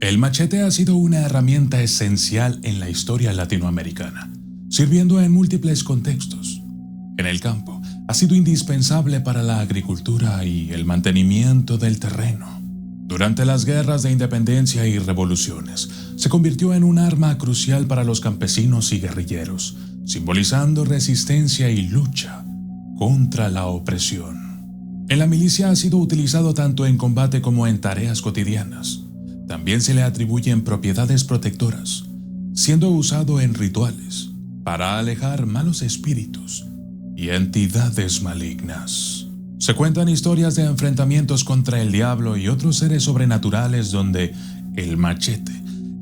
El machete ha sido una herramienta esencial en la historia latinoamericana, sirviendo en múltiples contextos. En el campo, ha sido indispensable para la agricultura y el mantenimiento del terreno. Durante las guerras de independencia y revoluciones, se convirtió en un arma crucial para los campesinos y guerrilleros, simbolizando resistencia y lucha contra la opresión. En la milicia ha sido utilizado tanto en combate como en tareas cotidianas. También se le atribuyen propiedades protectoras, siendo usado en rituales para alejar malos espíritus y entidades malignas. Se cuentan historias de enfrentamientos contra el diablo y otros seres sobrenaturales donde el machete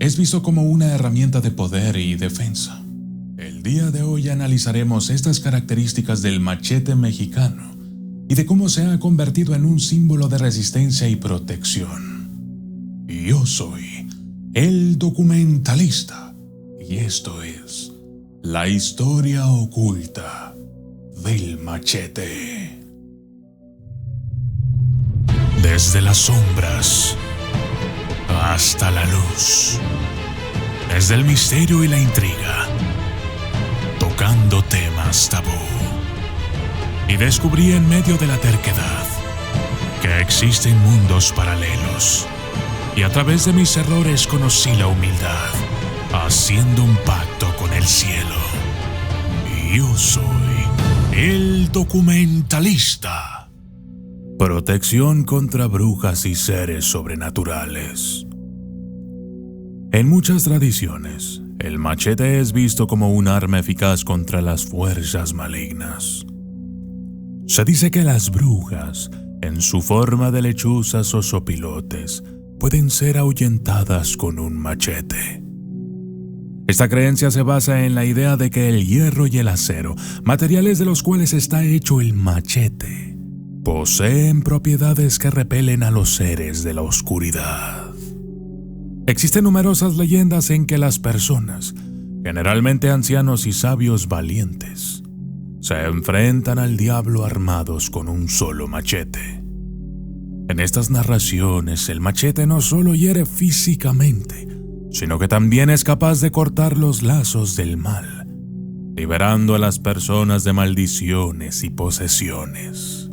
es visto como una herramienta de poder y defensa. El día de hoy analizaremos estas características del machete mexicano y de cómo se ha convertido en un símbolo de resistencia y protección. Yo soy el documentalista y esto es la historia oculta del machete. Desde las sombras hasta la luz, desde el misterio y la intriga, tocando temas tabú. Y descubrí en medio de la terquedad que existen mundos paralelos. Y a través de mis errores conocí la humildad, haciendo un pacto con el cielo. Yo soy el documentalista. Protección contra brujas y seres sobrenaturales. En muchas tradiciones, el machete es visto como un arma eficaz contra las fuerzas malignas. Se dice que las brujas, en su forma de lechuzas o sopilotes, pueden ser ahuyentadas con un machete. Esta creencia se basa en la idea de que el hierro y el acero, materiales de los cuales está hecho el machete, poseen propiedades que repelen a los seres de la oscuridad. Existen numerosas leyendas en que las personas, generalmente ancianos y sabios valientes, se enfrentan al diablo armados con un solo machete. En estas narraciones, el machete no solo hiere físicamente, sino que también es capaz de cortar los lazos del mal, liberando a las personas de maldiciones y posesiones.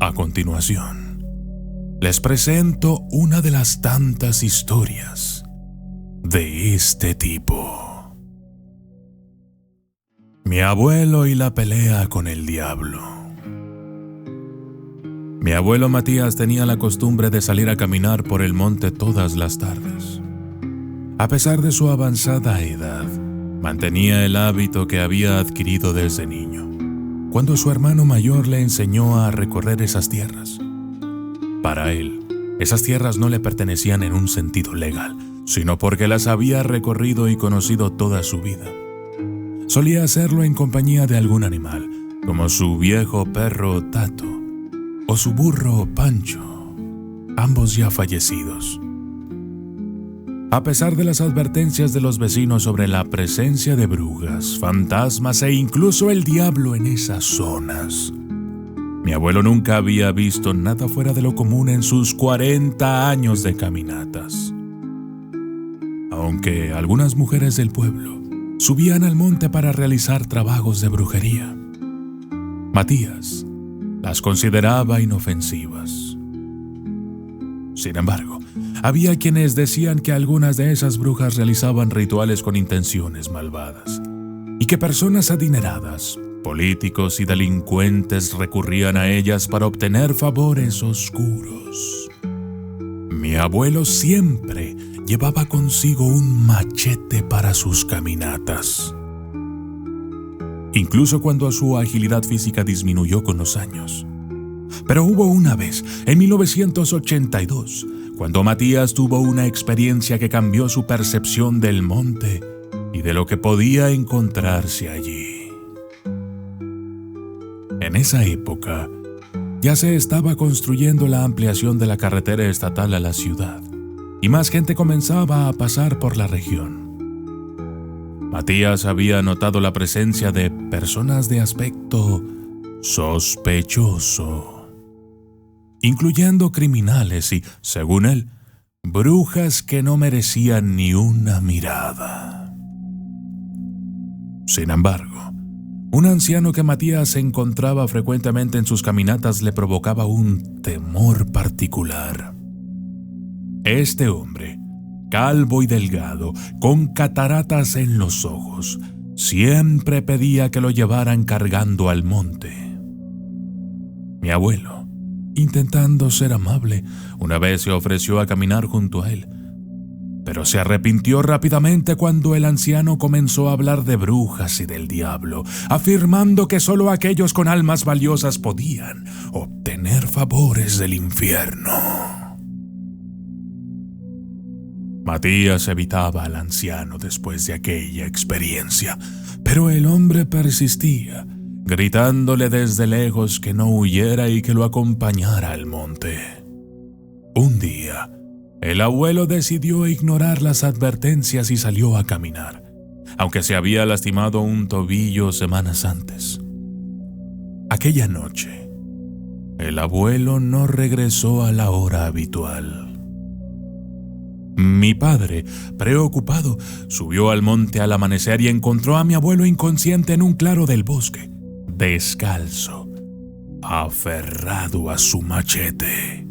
A continuación, les presento una de las tantas historias de este tipo. Mi abuelo y la pelea con el diablo. Mi abuelo Matías tenía la costumbre de salir a caminar por el monte todas las tardes. A pesar de su avanzada edad, mantenía el hábito que había adquirido desde niño, cuando su hermano mayor le enseñó a recorrer esas tierras. Para él, esas tierras no le pertenecían en un sentido legal, sino porque las había recorrido y conocido toda su vida. Solía hacerlo en compañía de algún animal, como su viejo perro Tato, o su burro Pancho, ambos ya fallecidos. A pesar de las advertencias de los vecinos sobre la presencia de brujas, fantasmas e incluso el diablo en esas zonas, mi abuelo nunca había visto nada fuera de lo común en sus 40 años de caminatas. Aunque algunas mujeres del pueblo subían al monte para realizar trabajos de brujería, Matías las consideraba inofensivas. Sin embargo, había quienes decían que algunas de esas brujas realizaban rituales con intenciones malvadas y que personas adineradas, políticos y delincuentes recurrían a ellas para obtener favores oscuros. Mi abuelo siempre llevaba consigo un machete para sus caminatas, incluso cuando su agilidad física disminuyó con los años. Pero hubo una vez, en 1982, cuando Matías tuvo una experiencia que cambió su percepción del monte y de lo que podía encontrarse allí. En esa época, ya se estaba construyendo la ampliación de la carretera estatal a la ciudad, y más gente comenzaba a pasar por la región. Matías había notado la presencia de personas de aspecto sospechoso, incluyendo criminales y, según él, brujas que no merecían ni una mirada. Sin embargo, un anciano que Matías encontraba frecuentemente en sus caminatas le provocaba un temor particular. Este hombre, calvo y delgado, con cataratas en los ojos, siempre pedía que lo llevaran cargando al monte. Mi abuelo, intentando ser amable, una vez se ofreció a caminar junto a él, pero se arrepintió rápidamente cuando el anciano comenzó a hablar de brujas y del diablo, afirmando que solo aquellos con almas valiosas podían obtener favores del infierno. Matías evitaba al anciano después de aquella experiencia, pero el hombre persistía, gritándole desde lejos que no huyera y que lo acompañara al monte. Un día, el abuelo decidió ignorar las advertencias y salió a caminar, aunque se había lastimado un tobillo semanas antes. Aquella noche, el abuelo no regresó a la hora habitual. Mi padre, preocupado, subió al monte al amanecer y encontró a mi abuelo inconsciente en un claro del bosque, descalzo, aferrado a su machete,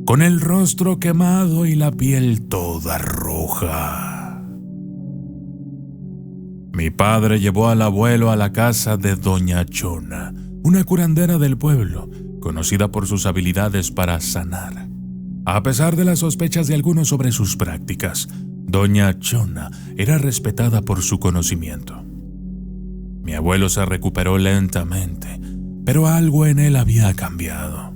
con el rostro quemado y la piel toda roja. Mi padre llevó al abuelo a la casa de Doña Chona, una curandera del pueblo, conocida por sus habilidades para sanar. A pesar de las sospechas de algunos sobre sus prácticas, Doña Chona era respetada por su conocimiento. Mi abuelo se recuperó lentamente, pero algo en él había cambiado.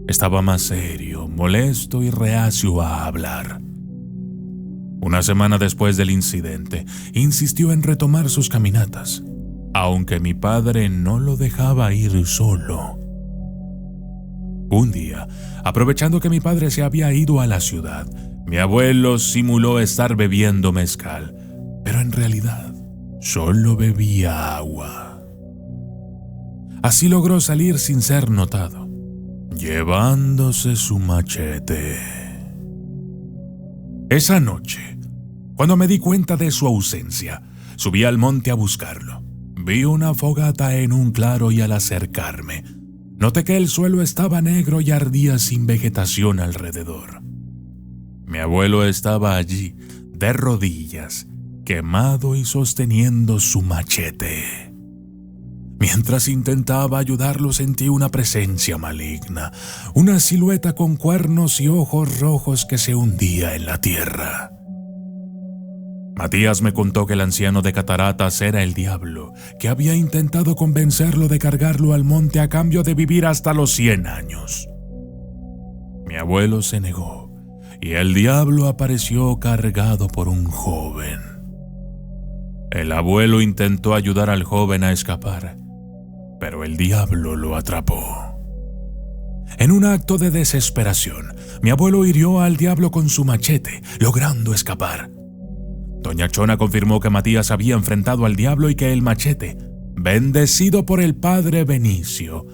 Estaba más serio, molesto y reacio a hablar. Una semana después del incidente, insistió en retomar sus caminatas, aunque mi padre no lo dejaba ir solo. Un día, aprovechando que mi padre se había ido a la ciudad, mi abuelo simuló estar bebiendo mezcal, pero en realidad solo bebía agua. Así logró salir sin ser notado, llevándose su machete. Esa noche, cuando me di cuenta de su ausencia, subí al monte a buscarlo. Vi una fogata en un claro y al acercarme, noté que el suelo estaba negro y ardía sin vegetación alrededor. Mi abuelo estaba allí, de rodillas, quemado y sosteniendo su machete. Mientras intentaba ayudarlo, sentí una presencia maligna, una silueta con cuernos y ojos rojos que se hundía en la tierra. Matías me contó que el anciano de cataratas era el diablo, que había intentado convencerlo de cargarlo al monte a cambio de vivir hasta los 100 años. Mi abuelo se negó, y el diablo apareció cargado por un joven. El abuelo intentó ayudar al joven a escapar, pero el diablo lo atrapó. En un acto de desesperación, mi abuelo hirió al diablo con su machete, logrando escapar. Doña Chona confirmó que Matías había enfrentado al diablo y que el machete, bendecido por el padre Benicio,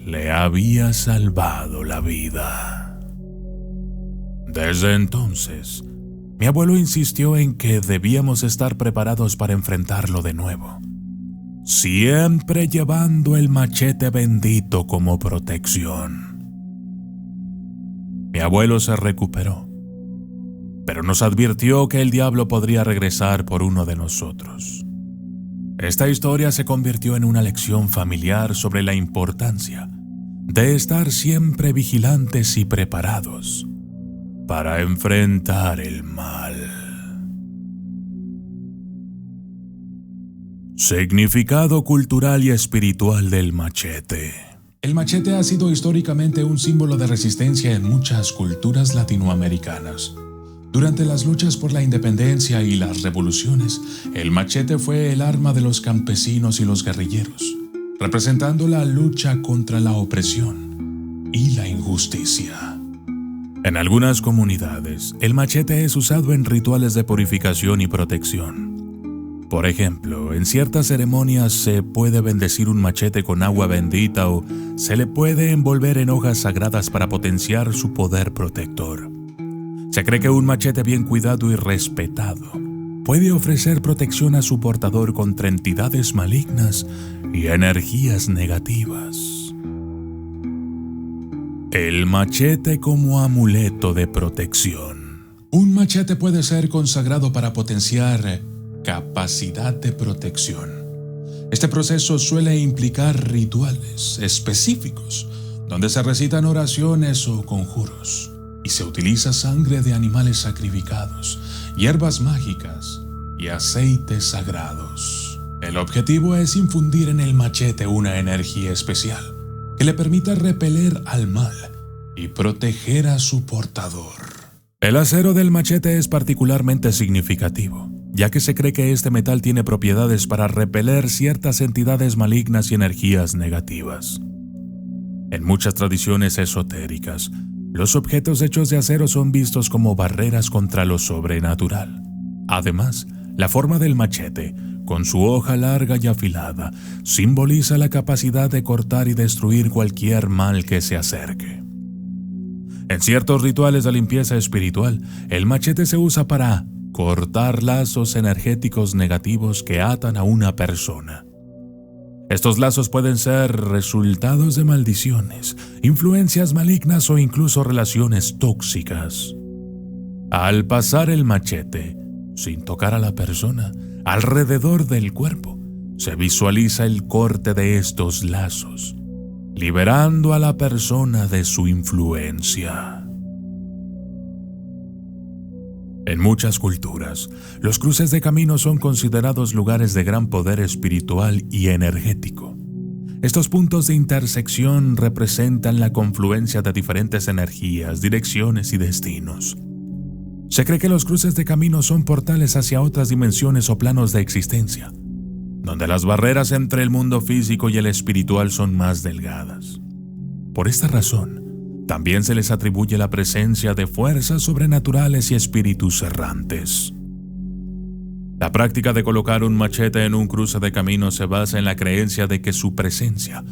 le había salvado la vida. Desde entonces, mi abuelo insistió en que debíamos estar preparados para enfrentarlo de nuevo, siempre llevando el machete bendito como protección. Mi abuelo se recuperó, pero nos advirtió que el diablo podría regresar por uno de nosotros. Esta historia se convirtió en una lección familiar sobre la importancia de estar siempre vigilantes y preparados para enfrentar el mal. Significado cultural y espiritual del machete. El machete ha sido históricamente un símbolo de resistencia en muchas culturas latinoamericanas. Durante las luchas por la independencia y las revoluciones, el machete fue el arma de los campesinos y los guerrilleros, representando la lucha contra la opresión y la injusticia. En algunas comunidades, el machete es usado en rituales de purificación y protección. Por ejemplo, en ciertas ceremonias se puede bendecir un machete con agua bendita o se le puede envolver en hojas sagradas para potenciar su poder protector. Se cree que un machete bien cuidado y respetado puede ofrecer protección a su portador contra entidades malignas y energías negativas. El machete como amuleto de protección. Un machete puede ser consagrado para potenciar capacidad de protección. Este proceso suele implicar rituales específicos, donde se recitan oraciones o conjuros, y se utiliza sangre de animales sacrificados, hierbas mágicas y aceites sagrados. El objetivo es infundir en el machete una energía especial que le permita repeler al mal y proteger a su portador. El acero del machete es particularmente significativo, ya que se cree que este metal tiene propiedades para repeler ciertas entidades malignas y energías negativas. En muchas tradiciones esotéricas, los objetos hechos de acero son vistos como barreras contra lo sobrenatural. Además, la forma del machete, con su hoja larga y afilada, simboliza la capacidad de cortar y destruir cualquier mal que se acerque. En ciertos rituales de limpieza espiritual, el machete se usa para cortar lazos energéticos negativos que atan a una persona. Estos lazos pueden ser resultados de maldiciones, influencias malignas o incluso relaciones tóxicas. Al pasar el machete, sin tocar a la persona, alrededor del cuerpo, se visualiza el corte de estos lazos, liberando a la persona de su influencia. En muchas culturas, los cruces de caminos son considerados lugares de gran poder espiritual y energético. Estos puntos de intersección representan la confluencia de diferentes energías, direcciones y destinos. Se cree que los cruces de caminos son portales hacia otras dimensiones o planos de existencia, donde las barreras entre el mundo físico y el espiritual son más delgadas. Por esta razón, también se les atribuye la presencia de fuerzas sobrenaturales y espíritus errantes. La práctica de colocar un machete en un cruce de caminos se basa en la creencia de que su presencia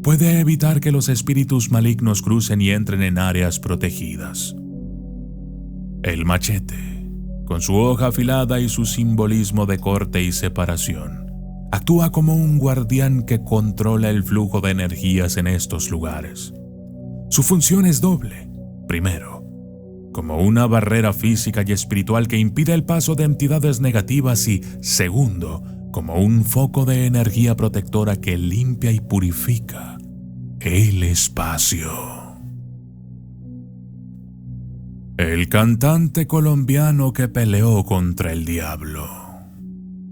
puede evitar que los espíritus malignos crucen y entren en áreas protegidas. El machete, con su hoja afilada y su simbolismo de corte y separación, actúa como un guardián que controla el flujo de energías en estos lugares. Su función es doble. Primero, como una barrera física y espiritual que impide el paso de entidades negativas y, segundo, como un foco de energía protectora que limpia y purifica el espacio. El cantante colombiano que peleó contra el diablo.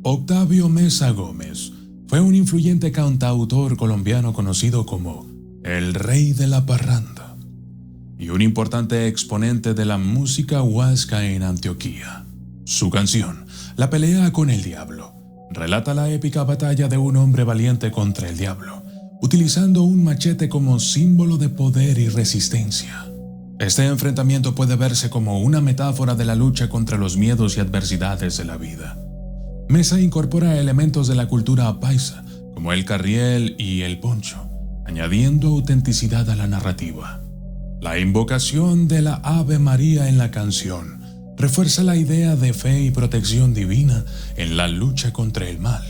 Octavio Mesa Gómez fue un influyente cantautor colombiano conocido como el Rey de la Parranda y un importante exponente de la música huasca en Antioquia. Su canción, La pelea con el diablo, relata la épica batalla de un hombre valiente contra el diablo, utilizando un machete como símbolo de poder y resistencia. Este enfrentamiento puede verse como una metáfora de la lucha contra los miedos y adversidades de la vida. Mesa incorpora elementos de la cultura paisa, como el carriel y el poncho, añadiendo autenticidad a la narrativa. La invocación de la Ave María en la canción refuerza la idea de fe y protección divina en la lucha contra el mal.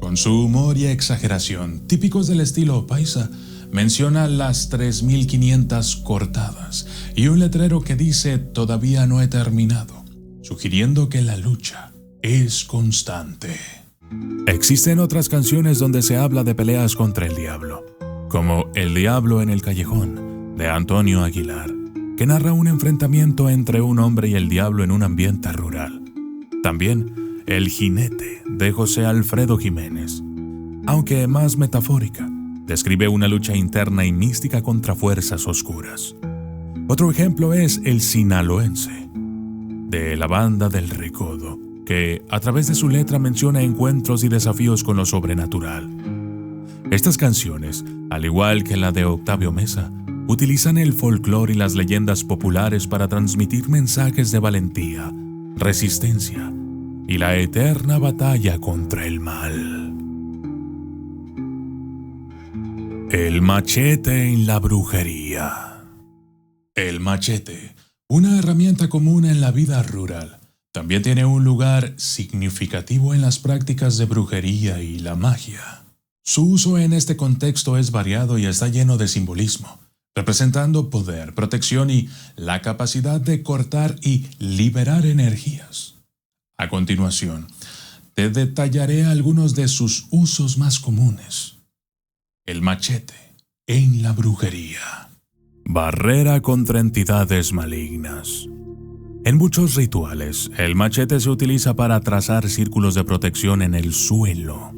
Con su humor y exageración típicos del estilo paisa, menciona las 3.500 cortadas y un letrero que dice «Todavía no he terminado», sugiriendo que la lucha es constante. Existen otras canciones donde se habla de peleas contra el diablo, como El Diablo en el Callejón, de Antonio Aguilar, que narra un enfrentamiento entre un hombre y el diablo en un ambiente rural. También El Jinete, de José Alfredo Jiménez, aunque más metafórica, describe una lucha interna y mística contra fuerzas oscuras. Otro ejemplo es El Sinaloense, de la Banda del Recodo, que a través de su letra menciona encuentros y desafíos con lo sobrenatural. Estas canciones, al igual que la de Octavio Mesa, utilizan el folclore y las leyendas populares para transmitir mensajes de valentía, resistencia y la eterna batalla contra el mal. El machete en la brujería. El machete, Una herramienta común en la vida rural, también tiene un lugar significativo en las prácticas de brujería y la magia. Su uso en este contexto es variado y está lleno de simbolismo, representando poder, protección y la capacidad de cortar y liberar energías. A continuación, te detallaré algunos de sus usos más comunes. El machete en la brujería. Barrera contra entidades malignas. En muchos rituales, el machete se utiliza para trazar círculos de protección en el suelo.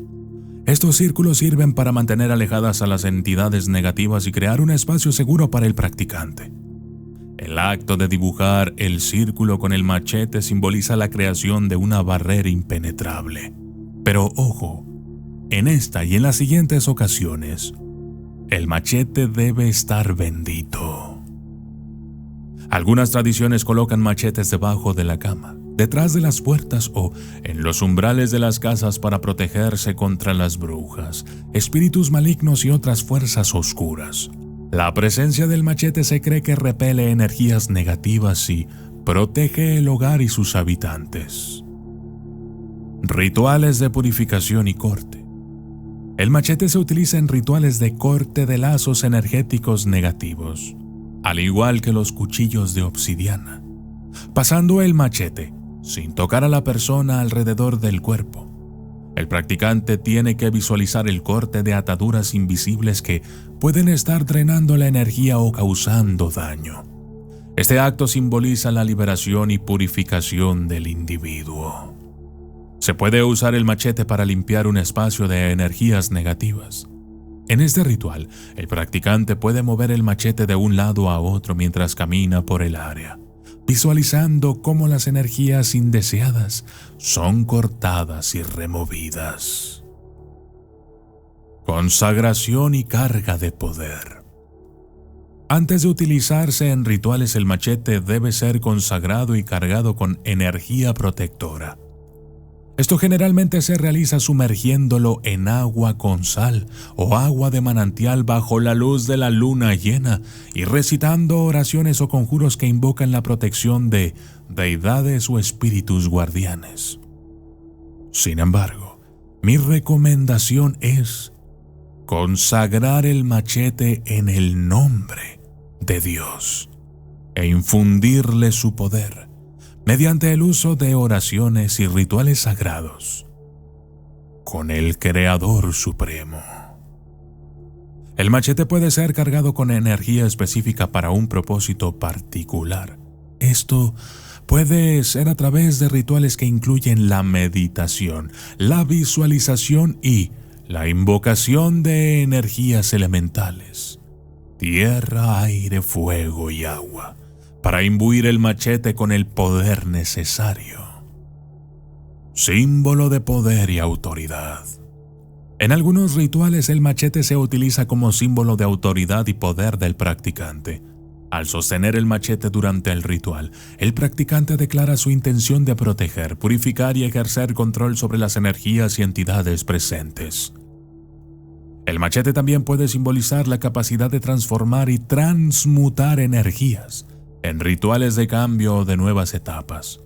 Estos círculos sirven para mantener alejadas a las entidades negativas y crear un espacio seguro para el practicante. El acto de dibujar el círculo con el machete simboliza la creación de una barrera impenetrable. Pero ojo, en esta y en las siguientes ocasiones, el machete debe estar bendito. Algunas tradiciones colocan machetes debajo de la cama, detrás de las puertas o en los umbrales de las casas para protegerse contra las brujas, espíritus malignos y otras fuerzas oscuras. La presencia del machete se cree que repele energías negativas y protege el hogar y sus habitantes. Rituales de purificación y corte. El machete se utiliza en rituales de corte de lazos energéticos negativos, al igual que los cuchillos de obsidiana, pasando el machete sin tocar a la persona alrededor del cuerpo. El practicante tiene que visualizar el corte de ataduras invisibles que pueden estar drenando la energía o causando daño. Este acto simboliza la liberación y purificación del individuo. Se puede usar el machete para limpiar un espacio de energías negativas. En este ritual, el practicante puede mover el machete de un lado a otro mientras camina por el área, visualizando cómo las energías indeseadas son cortadas y removidas. Consagración y carga de poder. Antes de utilizarse en rituales, el machete debe ser consagrado y cargado con energía protectora. Esto generalmente se realiza sumergiéndolo en agua con sal o agua de manantial bajo la luz de la luna llena y recitando oraciones o conjuros que invocan la protección de deidades o espíritus guardianes. Sin embargo, mi recomendación es consagrar el machete en el nombre de Dios e infundirle su poder mediante el uso de oraciones y rituales sagrados con el Creador Supremo. El machete puede ser cargado con energía específica para un propósito particular. Esto puede ser a través de rituales que incluyen la meditación, la visualización y la invocación de energías elementales, tierra, aire, fuego y agua, para imbuir el machete con el poder necesario. Símbolo de poder y autoridad. En algunos rituales el machete se utiliza como símbolo de autoridad y poder del practicante. Al sostener el machete durante el ritual, el practicante declara su intención de proteger, purificar y ejercer control sobre las energías y entidades presentes. El machete también puede simbolizar la capacidad de transformar y transmutar energías en rituales de cambio o de nuevas etapas.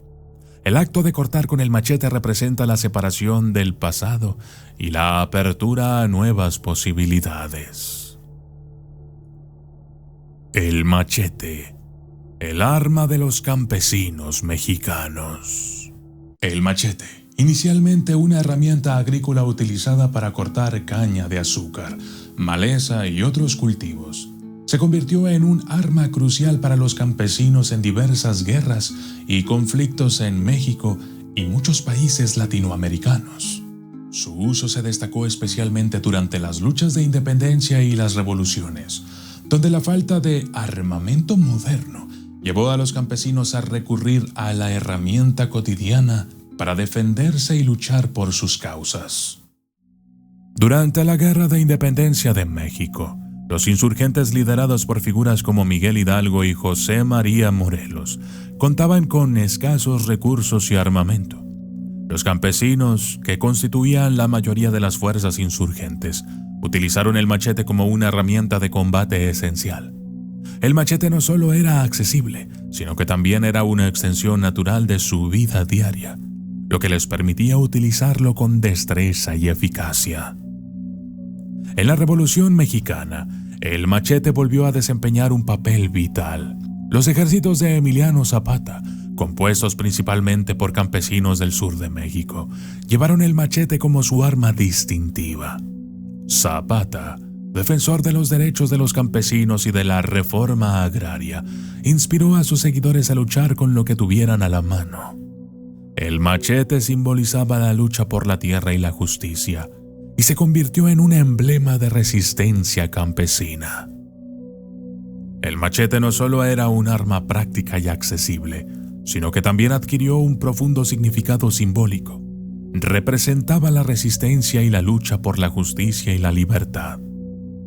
El acto de cortar con el machete representa la separación del pasado y la apertura a nuevas posibilidades. El machete, el arma de los campesinos mexicanos. El machete, inicialmente una herramienta agrícola utilizada para cortar caña de azúcar, maleza y otros cultivos, se convirtió en un arma crucial para los campesinos en diversas guerras y conflictos en México y muchos países latinoamericanos. Su uso se destacó especialmente durante las luchas de independencia y las revoluciones, donde la falta de armamento moderno llevó a los campesinos a recurrir a la herramienta cotidiana para defenderse y luchar por sus causas. Durante la Guerra de Independencia de México, los insurgentes liderados por figuras como Miguel Hidalgo y José María Morelos contaban con escasos recursos y armamento. Los campesinos, que constituían la mayoría de las fuerzas insurgentes, utilizaron el machete como una herramienta de combate esencial. El machete no solo era accesible, sino que también era una extensión natural de su vida diaria, lo que les permitía utilizarlo con destreza y eficacia. En la Revolución Mexicana, el machete volvió a desempeñar un papel vital. Los ejércitos de Emiliano Zapata, compuestos principalmente por campesinos del sur de México, llevaron el machete como su arma distintiva. Zapata, defensor de los derechos de los campesinos y de la reforma agraria, inspiró a sus seguidores a luchar con lo que tuvieran a la mano. El machete simbolizaba la lucha por la tierra y la justicia, y se convirtió en un emblema de resistencia campesina. El machete no solo era un arma práctica y accesible, sino que también adquirió un profundo significado simbólico. Representaba la resistencia y la lucha por la justicia y la libertad.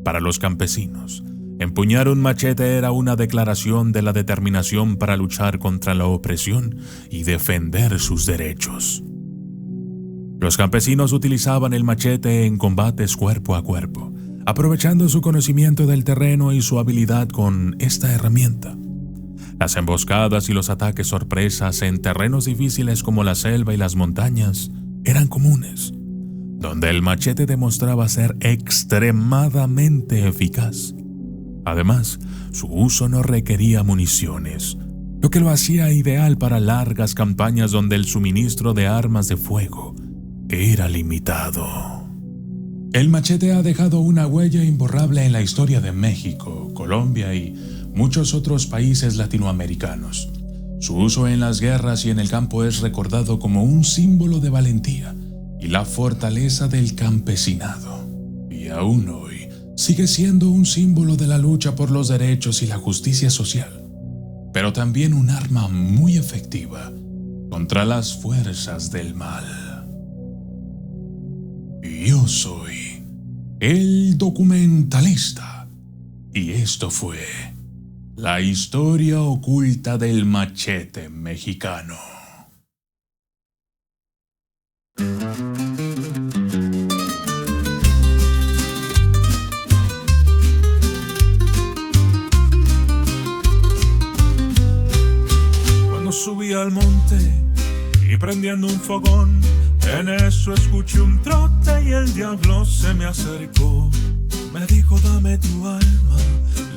Para los campesinos, empuñar un machete era una declaración de la determinación para luchar contra la opresión y defender sus derechos. Los campesinos utilizaban el machete en combates cuerpo a cuerpo, aprovechando su conocimiento del terreno y su habilidad con esta herramienta. Las emboscadas y los ataques sorpresas en terrenos difíciles como la selva y las montañas eran comunes, donde el machete demostraba ser extremadamente eficaz. Además, su uso no requería municiones, lo que lo hacía ideal para largas campañas donde el suministro de armas de fuego era limitado. El machete ha dejado una huella imborrable en la historia de México, Colombia y muchos otros países latinoamericanos. Su uso en las guerras y en el campo es recordado como un símbolo de valentía y la fortaleza del campesinado. Y aún hoy sigue siendo un símbolo de la lucha por los derechos y la justicia social, pero también un arma muy efectiva contra las fuerzas del mal. Yo soy el documentalista y esto fue la historia oculta del machete mexicano. Cuando subí al monte y prendiendo un fogón, en eso escuché un trote y el diablo se me acercó. Me dijo, dame tu alma.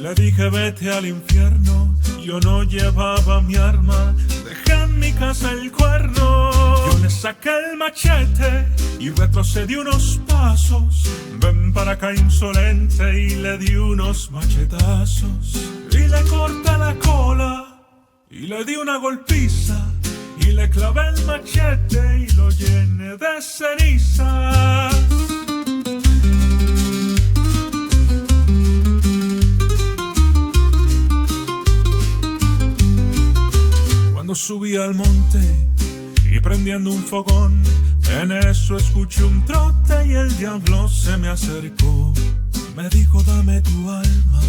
Le dije, vete al infierno. Yo no llevaba mi arma, dejé en mi casa el cuerno. Yo le saqué el machete y retrocedí unos pasos. Ven para acá, insolente, y le di unos machetazos. Y le corté la cola y le di una golpiza. Y le clavé el machete y lo llené de cenizas. Cuando subí al monte y prendiendo un fogón, en eso escuché un trote y el diablo se me acercó. Me dijo, dame tu alma.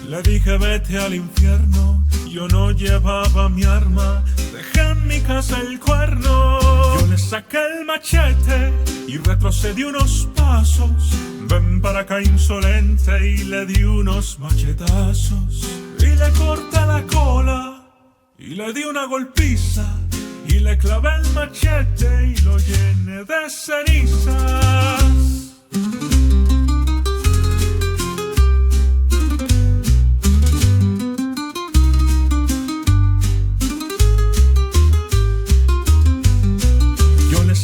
Le dije, vete al infierno. Yo no llevaba mi arma, dejé en mi casa el cuerno. Yo le saqué el machete y retrocedí unos pasos. Ven para acá, insolente, y le di unos machetazos. Y le corté la cola y le di una golpiza. Y le clavé el machete y lo llené de cenizas.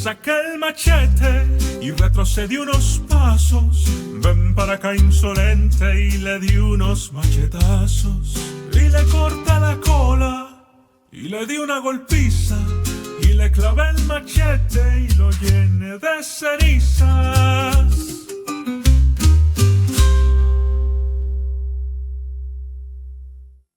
Saqué el machete y retrocedí unos pasos. Ven para acá, insolente, y le di unos machetazos. Y le corté la cola y le di una golpiza. Y le clavé el machete y lo llené de ceniza.